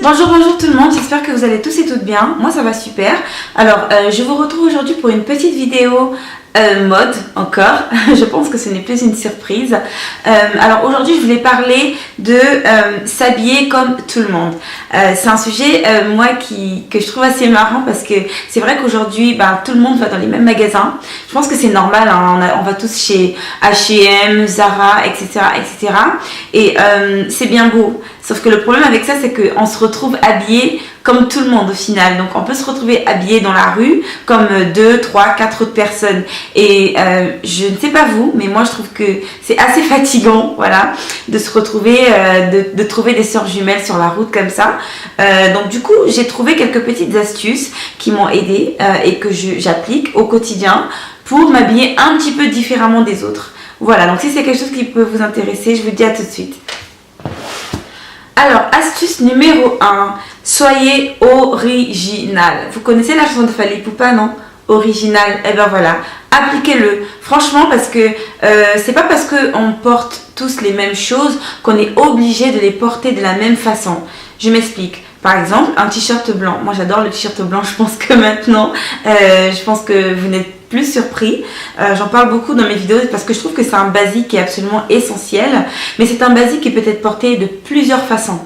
Bonjour tout le monde, j'espère que vous allez tous et toutes bien. Moi ça va super. Alors je vous retrouve aujourd'hui pour une petite vidéo mode encore. Je pense que ce n'est plus une surprise. Alors aujourd'hui je voulais parler de s'habiller comme tout le monde. C'est un sujet que je trouve assez marrant parce que c'est vrai qu'aujourd'hui tout le monde va dans les mêmes magasins. Je pense que c'est normal, hein, on va tous chez H&M, Zara, etc. Et c'est bien beau. Sauf que le problème avec ça, c'est qu'on se retrouve habillé comme tout le monde au final. Donc on peut se retrouver habillé dans la rue comme 2, 3, 4 autres personnes. Et je ne sais pas vous, mais moi je trouve que c'est assez fatigant, voilà, de se retrouver, de trouver des sœurs jumelles sur la route comme ça. Donc du coup, j'ai trouvé quelques petites astuces qui m'ont aidé et que j'applique au quotidien pour m'habiller un petit peu différemment des autres. Voilà, donc si c'est quelque chose qui peut vous intéresser, je vous dis à tout de suite. Alors, astuce numéro 1, soyez original. Vous connaissez la chanson de Fally Ipupa, non? Original, et ben voilà, appliquez-le. Franchement, parce que c'est pas parce qu'on porte tous les mêmes choses qu'on est obligé de les porter de la même façon. Je m'explique. Par exemple, un t-shirt blanc. Moi, j'adore le t-shirt blanc. Je pense que maintenant, je pense que vous n'êtes plus surpris. J'en parle beaucoup dans mes vidéos parce que je trouve que c'est un basique qui est absolument essentiel. Mais c'est un basique qui peut être porté de plusieurs façons.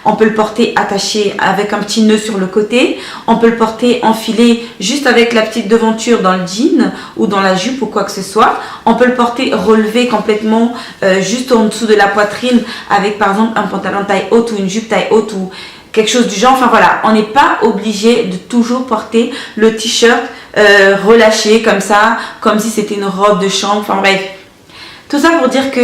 On peut le porter attaché avec un petit nœud sur le côté. On peut le porter enfilé juste avec la petite devanture dans le jean ou dans la jupe ou quoi que ce soit. On peut le porter relevé complètement juste en dessous de la poitrine avec par exemple un pantalon taille haute ou une jupe taille haute ou quelque chose du genre. Enfin voilà, on n'est pas obligé de toujours porter le t-shirt relâché comme ça, comme si c'était une robe de chambre. Enfin bref, tout ça pour dire que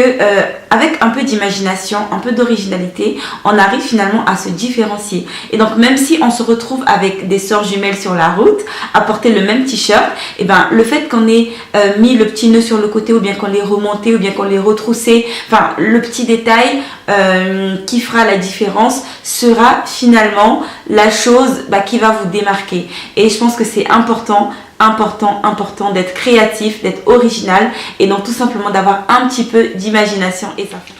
avec un peu d'imagination, un peu d'originalité, on arrive finalement à se différencier. Et donc même si on se retrouve avec des sœurs jumelles sur la route à porter le même t-shirt, et ben le fait qu'on ait mis le petit nœud sur le côté ou bien qu'on l'ait remonté ou bien qu'on l'ait retroussé, enfin le petit détail qui fera la différence sera finalement la chose qui va vous démarquer. Et je pense que c'est important d'être créatif, d'être original et donc tout simplement d'avoir un petit peu d'imagination et ça fait.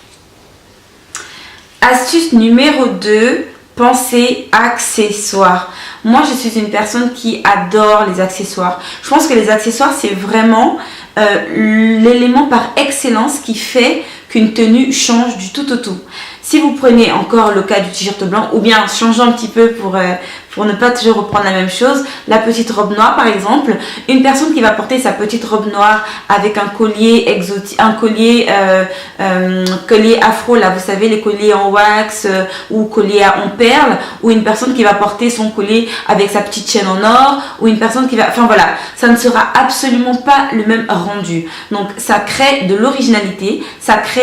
Astuce numéro 2, pensez accessoires. Moi je suis une personne qui adore les accessoires. Je pense que les accessoires c'est vraiment l'élément par excellence qui fait qu'une tenue change du tout au tout. Si vous prenez encore le cas du t-shirt blanc ou bien changeant un petit peu pour ne pas toujours reprendre la même chose, la petite robe noire par exemple, une personne qui va porter sa petite robe noire avec un collier exotique, un collier afro là, vous savez les colliers en wax ou collier en perles, ou une personne qui va porter son collier avec sa petite chaîne en or, ou une personne qui va, enfin voilà, ça ne sera absolument pas le même rendu. Donc ça crée de l'originalité, ça crée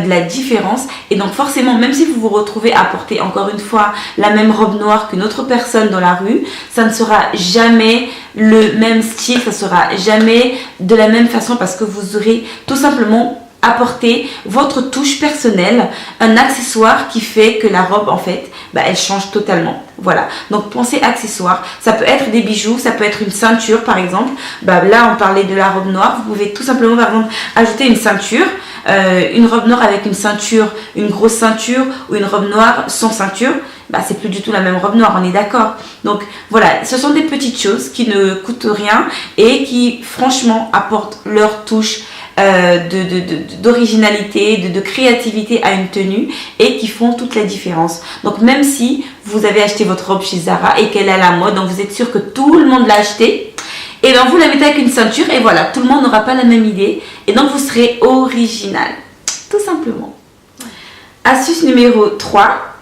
de la différence et donc forcément même si vous vous retrouvez à porter encore une fois la même robe noire qu'une autre personne dans la rue, ça ne sera jamais le même style, ça sera jamais de la même façon parce que vous aurez tout simplement apporter votre touche personnelle, un accessoire qui fait que la robe en fait elle change totalement. Voilà, donc pensez accessoires, ça peut être des bijoux, ça peut être une ceinture par exemple. Là on parlait de la robe noire, vous pouvez tout simplement par exemple ajouter une ceinture, une robe noire avec une ceinture, une grosse ceinture, ou une robe noire sans ceinture, c'est plus du tout la même robe noire, on est d'accord. Donc voilà, ce sont des petites choses qui ne coûtent rien et qui franchement apportent leur touche d'originalité, de créativité à une tenue et qui font toute la différence. Donc même si vous avez acheté votre robe chez Zara et qu'elle est à la mode, donc vous êtes sûr que tout le monde l'a acheté, et bien vous la mettez avec une ceinture et voilà, tout le monde n'aura pas la même idée et donc vous serez original, tout simplement. Astuce numéro 3,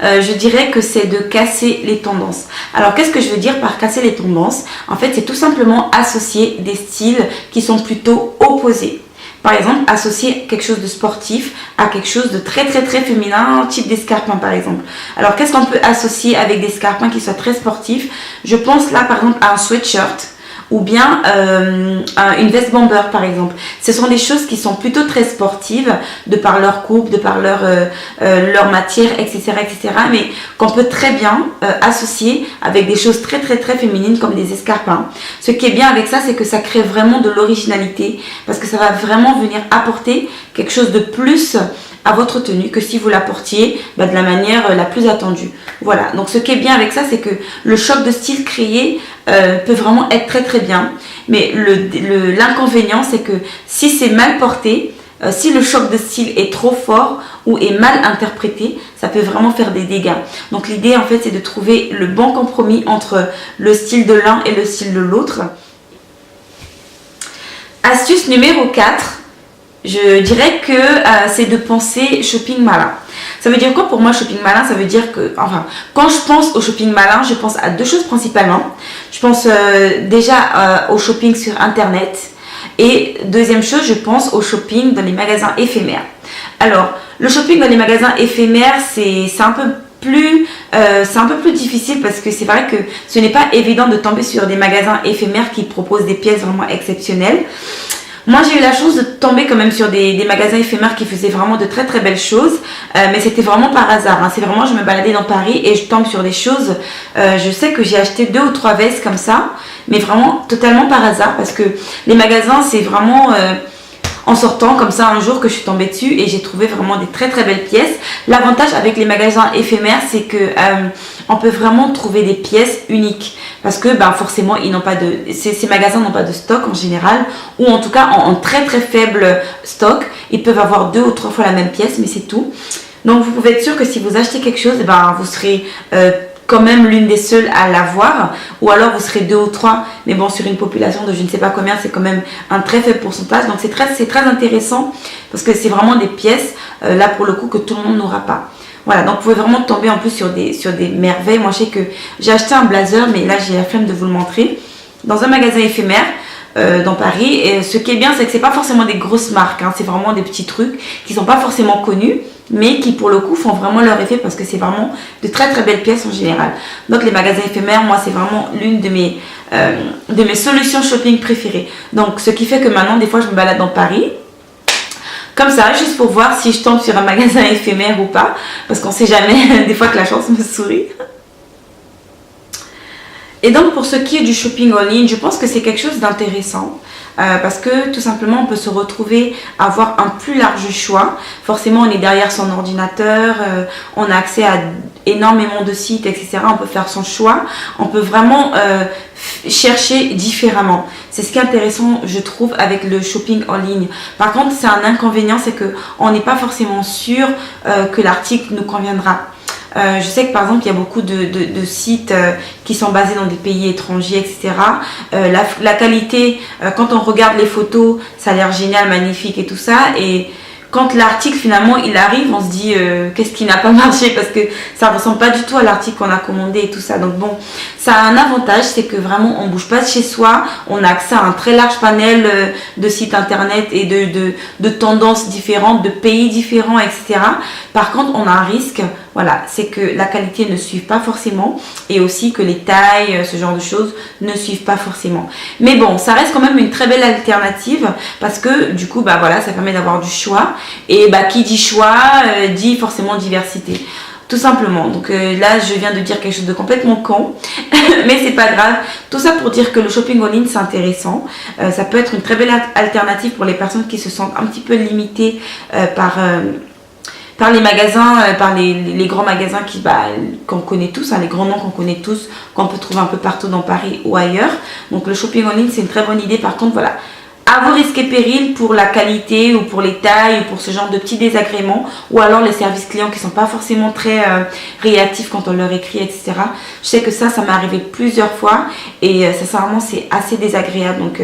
je dirais que c'est de casser les tendances. Alors qu'est-ce que je veux dire par casser les tendances? En fait c'est tout simplement associer des styles qui sont plutôt opposés. Par exemple, associer quelque chose de sportif à quelque chose de très féminin, type d'escarpin par exemple. Alors qu'est-ce qu'on peut associer avec des escarpins qui soient très sportifs? Je pense là par exemple à un sweatshirt ou bien une veste bomber par exemple. Ce sont des choses qui sont plutôt très sportives de par leur coupe, de par leur matière, etc. mais qu'on peut très bien associer avec des choses très féminines comme des escarpins. Ce qui est bien avec ça, c'est que ça crée vraiment de l'originalité parce que ça va vraiment venir apporter quelque chose de plus à votre tenue que si vous la portiez de la manière la plus attendue. Voilà, donc ce qui est bien avec ça, c'est que le choc de style créé peut vraiment être très très bien. Mais l'inconvénient, c'est que si c'est mal porté, si le choc de style est trop fort ou est mal interprété, ça peut vraiment faire des dégâts. Donc l'idée en fait c'est de trouver le bon compromis entre le style de l'un et le style de l'autre. Astuce numéro 4, je dirais que c'est de penser shopping malin. Ça veut dire quoi pour moi shopping malin? Ça veut dire que, enfin, quand je pense au shopping malin, je pense à deux choses principalement. Je pense déjà au shopping sur internet. Et deuxième chose, je pense au shopping dans les magasins éphémères. Alors, le shopping dans les magasins éphémères, c'est un peu plus difficile parce que c'est vrai que ce n'est pas évident de tomber sur des magasins éphémères qui proposent des pièces vraiment exceptionnelles. Moi, j'ai eu la chance de tomber quand même sur des magasins éphémères qui faisaient vraiment de très très belles choses, mais c'était vraiment par hasard. Hein. C'est vraiment, je me baladais dans Paris et je tombe sur des choses. Je sais que j'ai acheté 2 ou 3 vestes comme ça, mais vraiment totalement par hasard parce que les magasins, c'est vraiment en sortant comme ça un jour que je suis tombée dessus et j'ai trouvé vraiment des très très belles pièces. L'avantage avec les magasins éphémères, c'est que on peut vraiment trouver des pièces uniques parce que forcément ils n'ont pas ces magasins n'ont pas de stock en général, ou en tout cas en très très faible stock. Ils peuvent avoir 2 ou 3 fois la même pièce, mais c'est tout. Donc vous pouvez être sûr que si vous achetez quelque chose, vous serez quand même l'une des seules à l'avoir, ou alors vous serez 2 ou 3, mais bon, sur une population de je ne sais pas combien, c'est quand même un très faible pourcentage. Donc c'est très intéressant parce que c'est vraiment des pièces là pour le coup que tout le monde n'aura pas. Voilà, donc vous pouvez vraiment tomber en plus sur des merveilles. Moi je sais que j'ai acheté un blazer, mais là j'ai la flemme de vous le montrer, dans un magasin éphémère dans Paris. Et ce qui est bien, c'est que c'est pas forcément des grosses marques, hein, c'est vraiment des petits trucs qui sont pas forcément connus, mais qui pour le coup font vraiment leur effet parce que c'est vraiment de très très belles pièces en général. Donc les magasins éphémères, moi c'est vraiment l'une de mes solutions shopping préférées. Donc ce qui fait que maintenant des fois je me balade dans Paris comme ça, juste pour voir si je tombe sur un magasin éphémère ou pas, parce qu'on sait jamais, des fois que la chance me sourit. Et donc pour ce qui est du shopping en ligne, je pense que c'est quelque chose d'intéressant. Parce que tout simplement on peut se retrouver à avoir un plus large choix. Forcément on est derrière son ordinateur, on a accès à énormément de sites, etc. On peut faire son choix, on peut vraiment chercher différemment. C'est ce qui est intéressant je trouve avec le shopping en ligne. Par contre c'est un inconvénient, c'est qu'on n'est pas forcément sûr que l'article nous conviendra. Je sais que par exemple il y a beaucoup de sites qui sont basés dans des pays étrangers, etc. La qualité, quand on regarde les photos, ça a l'air génial, magnifique et tout ça, et quand l'article finalement il arrive, on se dit qu'est-ce qui n'a pas marché, parce que ça ne ressemble pas du tout à l'article qu'on a commandé et tout ça. Donc bon, ça a un avantage, c'est que vraiment on ne bouge pas de chez soi, on a accès à un très large panel de sites internet et de tendances différentes, de pays différents, etc. Par contre on a un risque, voilà, c'est que la qualité ne suive pas forcément, et aussi que les tailles, ce genre de choses ne suivent pas forcément. Mais bon, ça reste quand même une très belle alternative parce que du coup voilà, ça permet d'avoir du choix, et qui dit choix dit forcément diversité, tout simplement. Donc là je viens de dire quelque chose de complètement con mais c'est pas grave. Tout ça pour dire que le shopping en ligne c'est intéressant, ça peut être une très belle alternative pour les personnes qui se sentent un petit peu limitées par les magasins, par les grands magasins qu'on connaît tous, les grands noms qu'on connaît tous, qu'on peut trouver un peu partout dans Paris ou ailleurs. Donc le shopping en ligne c'est une très bonne idée. Par contre voilà, à vos risques et périls pour la qualité ou pour les tailles ou pour ce genre de petits désagréments, ou alors les services clients qui sont pas forcément très réactifs quand on leur écrit, etc. Je sais que ça m'est arrivé plusieurs fois et sincèrement c'est assez désagréable. Donc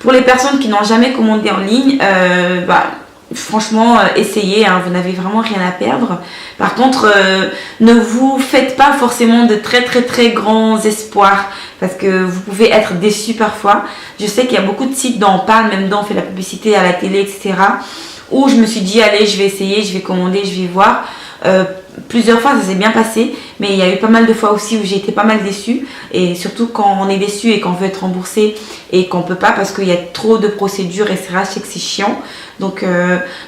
pour les personnes qui n'ont jamais commandé en ligne, franchement essayez, vous n'avez vraiment rien à perdre. Par contre ne vous faites pas forcément de très très très grands espoirs parce que vous pouvez être déçus parfois. Je sais qu'il y a beaucoup de sites dont on parle, même dont on fait la publicité à la télé, etc., où je me suis dit allez, je vais essayer, je vais commander, je vais voir. Plusieurs fois ça s'est bien passé, mais il y a eu pas mal de fois aussi où j'ai été pas mal déçue, et surtout quand on est déçu et qu'on veut être remboursé et qu'on peut pas parce qu'il y a trop de procédures, etc. Je sais que c'est chiant. Donc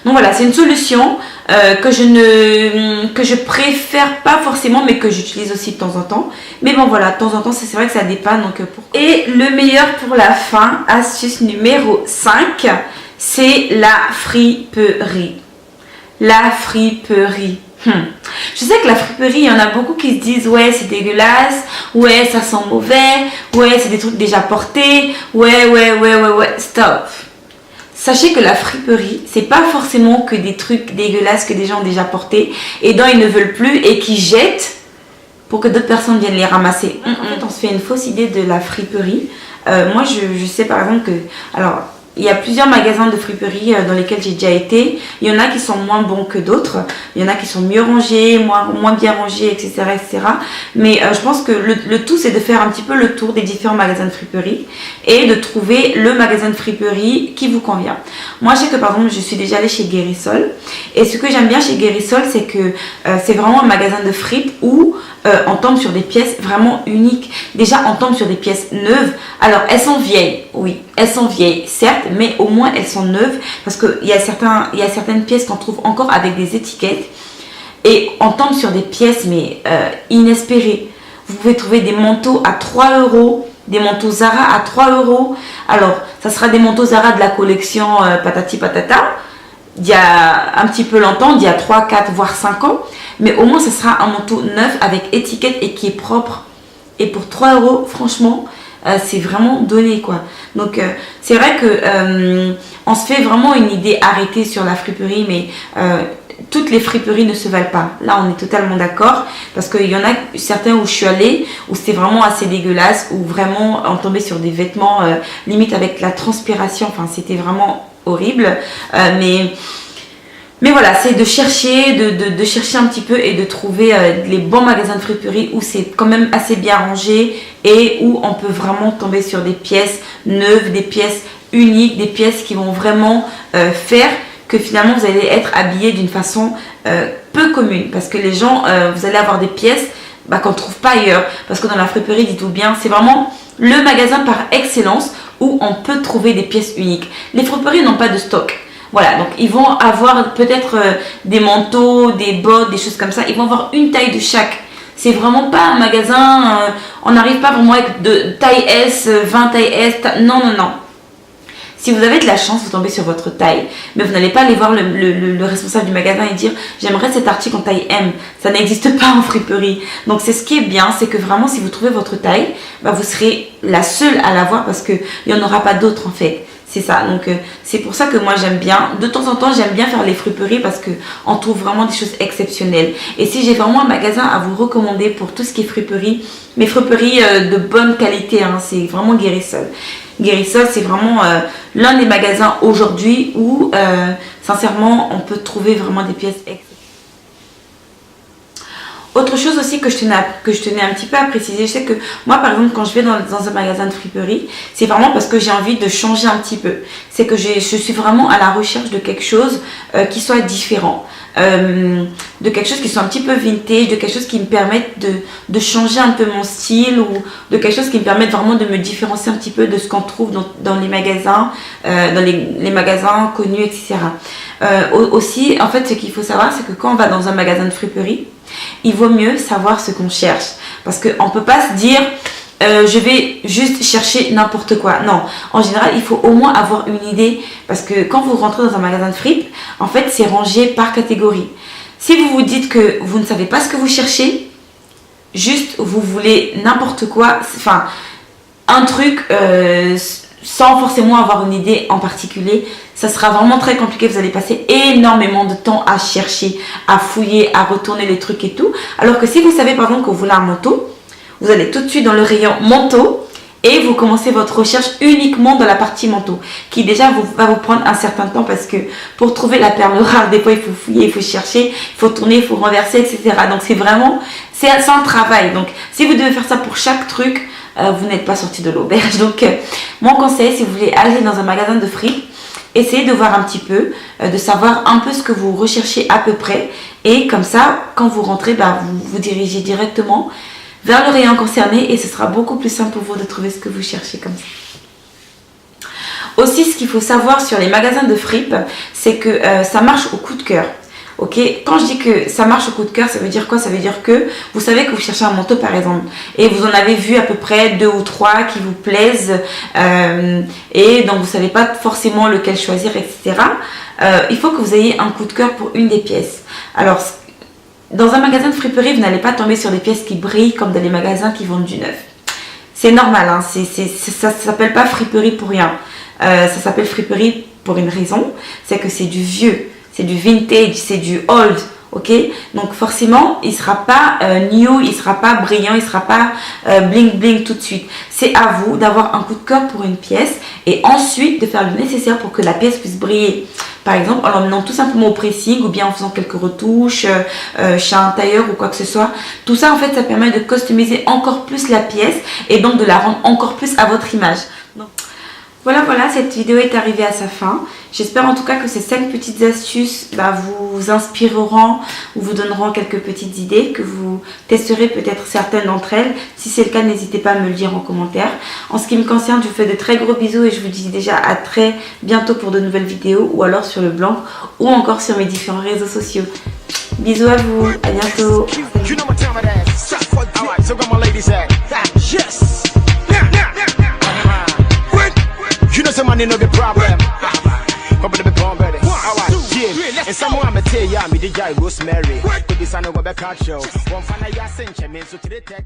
voilà, c'est une solution que je préfère pas forcément, mais que j'utilise aussi de temps en temps. Mais bon voilà, de temps en temps c'est vrai que ça dépanne. Donc Et le meilleur pour la fin, astuce numéro 5, c'est la friperie. la friperie. Je sais que la friperie, il y en a beaucoup qui se disent ouais c'est dégueulasse, ouais ça sent mauvais, ouais c'est des trucs déjà portés, ouais, stop. Sachez que la friperie, c'est pas forcément que des trucs dégueulasses que des gens ont déjà portés et dont ils ne veulent plus et qui jettent pour que d'autres personnes viennent les ramasser. En fait, on se fait une fausse idée de la friperie. Moi, je sais par exemple que... Alors, il y a plusieurs magasins de friperie dans lesquels j'ai déjà été. Il y en a qui sont moins bons que d'autres. Il y en a qui sont mieux rangés, moins bien rangés, etc. etc. Mais je pense que le tout, c'est de faire un petit peu le tour des différents magasins de friperie et de trouver le magasin de friperie qui vous convient. Moi, je sais que par exemple, je suis déjà allée chez Guérissol. Et ce que j'aime bien chez Guérissol, c'est que c'est vraiment un magasin de fripe où on tombe sur des pièces vraiment uniques. Déjà, on tombe sur des pièces neuves. Alors, elles sont vieilles, oui, elles sont vieilles, certes, mais au moins elles sont neuves parce qu'il y a certaines pièces qu'on trouve encore avec des étiquettes et on tombe sur des pièces mais inespérées. Vous pouvez trouver des manteaux à 3 €, des manteaux Zara à 3 €. Alors, ça sera des manteaux Zara de la collection patati patata d'il y a un petit peu longtemps, d'il y a 3, 4, voire 5 ans. Mais au moins, ce sera un manteau neuf avec étiquette et qui est propre. Et pour 3 €, franchement, c'est vraiment donné quoi. Donc, c'est vrai que on se fait vraiment une idée arrêtée sur la friperie, mais toutes les friperies ne se valent pas. Là, on est totalement d'accord. Parce qu'il y en a certains où je suis allée, où c'était vraiment assez dégueulasse, où vraiment on tombait sur des vêtements limite avec la transpiration. Enfin, c'était vraiment horrible. Mais voilà, c'est de chercher, de chercher un petit peu et de trouver les bons magasins de friperie où c'est quand même assez bien rangé et où on peut vraiment tomber sur des pièces neuves, des pièces uniques, des pièces qui vont vraiment faire que finalement vous allez être habillé d'une façon peu commune. Parce que les gens, vous allez avoir des pièces qu'on ne trouve pas ailleurs. Parce que dans la friperie, dites-vous bien, c'est vraiment le magasin par excellence où on peut trouver des pièces uniques. Les friperies n'ont pas de stock. Voilà, donc ils vont avoir peut-être des manteaux, des bottes, des choses comme ça. Ils vont avoir une taille de chaque. C'est vraiment pas un magasin, on n'arrive pas vraiment avec de taille S, 20 taille S, non. Si vous avez de la chance, vous tombez sur votre taille, mais vous n'allez pas aller voir le responsable du magasin et dire j'aimerais cet article en taille M. Ça n'existe pas en friperie. Donc c'est ce qui est bien, c'est que vraiment si vous trouvez votre taille, vous serez la seule à l'avoir parce qu'il n'y en aura pas d'autres en fait. C'est ça, donc c'est pour ça que moi j'aime bien, de temps en temps j'aime bien faire les friperies parce qu'on trouve vraiment des choses exceptionnelles. Et si j'ai vraiment un magasin à vous recommander pour tout ce qui est friperie, mais friperies de bonne qualité, c'est vraiment Guérissol. Guérissol, c'est vraiment l'un des magasins aujourd'hui où sincèrement on peut trouver vraiment des pièces exceptionnelles. Autre chose aussi que je tenais un petit peu à préciser, je sais que moi par exemple quand je vais dans un magasin de friperie, c'est vraiment parce que j'ai envie de changer un petit peu. C'est que je suis vraiment à la recherche de quelque chose qui soit différent. De quelque chose qui soit un petit peu vintage, de quelque chose qui me permette de changer un peu mon style ou de quelque chose qui me permette vraiment de me différencier un petit peu de ce qu'on trouve dans les magasins, dans les magasins connus, etc. Aussi, en fait, ce qu'il faut savoir, c'est que quand on va dans un magasin de friperie, il vaut mieux savoir ce qu'on cherche. Parce qu'on ne peut pas se dire je vais juste chercher n'importe quoi. Non, en général, il faut au moins avoir une idée. Parce que quand vous rentrez dans un magasin de fripe, en fait, c'est rangé par catégorie. Si vous vous dites que vous ne savez pas ce que vous cherchez, juste vous voulez n'importe quoi, enfin, un truc sans forcément avoir une idée en particulier, ça sera vraiment très compliqué. Vous allez passer énormément de temps à chercher, à fouiller, à retourner les trucs et tout. Alors que si vous savez par exemple que vous voulez un manteau, vous allez tout de suite dans le rayon manteau et vous commencez votre recherche uniquement dans la partie manteau, qui déjà va vous prendre un certain temps parce que pour trouver la perle rare, des fois il faut fouiller, il faut chercher, il faut tourner, il faut renverser, etc. Donc c'est un travail. Donc si vous devez faire ça pour chaque truc, vous n'êtes pas sorti de l'auberge. Donc mon conseil, si vous voulez aller dans un magasin de fripe, essayez de voir un petit peu, de savoir un peu ce que vous recherchez à peu près. Et comme ça, quand vous rentrez, vous vous dirigez directement vers le rayon concerné et ce sera beaucoup plus simple pour vous de trouver ce que vous cherchez comme ça. Aussi, ce qu'il faut savoir sur les magasins de fripe, c'est que ça marche au coup de cœur. Ok, quand je dis que ça marche au coup de cœur, ça veut dire quoi? Ça veut dire que vous savez que vous cherchez un manteau par exemple et vous en avez vu à peu près 2 ou 3 qui vous plaisent et donc vous savez pas forcément lequel choisir, etc. Il faut que vous ayez un coup de cœur pour une des pièces. Alors, dans un magasin de friperie, vous n'allez pas tomber sur des pièces qui brillent comme dans les magasins qui vendent du neuf. C'est normal, hein, ça ne s'appelle pas friperie pour rien. Ça s'appelle friperie pour une raison, c'est que c'est du vieux, c'est du vintage, c'est du old, ok? Donc forcément, il ne sera pas new, il ne sera pas brillant, il ne sera pas bling bling tout de suite. C'est à vous d'avoir un coup de cœur pour une pièce et ensuite de faire le nécessaire pour que la pièce puisse briller. Par exemple, en l'emmenant tout simplement au pressing ou bien en faisant quelques retouches chez un tailleur ou quoi que ce soit. Tout ça, en fait, ça permet de customiser encore plus la pièce et donc de la rendre encore plus à votre image. Donc, voilà, cette vidéo est arrivée à sa fin. J'espère en tout cas que ces 5 petites astuces vous inspireront ou vous donneront quelques petites idées, que vous testerez peut-être certaines d'entre elles. Si c'est le cas, n'hésitez pas à me le dire en commentaire. En ce qui me concerne, je vous fais de très gros bisous et je vous dis déjà à très bientôt pour de nouvelles vidéos ou alors sur le blog ou encore sur mes différents réseaux sociaux. Bisous à vous, à bientôt. You know some money no be problem. Come on, be born ready. Alright, yeah. And someone I'ma tell ya me the guy Rosemary. Could be son of a catch show. One fan I ya sent me so to the tech.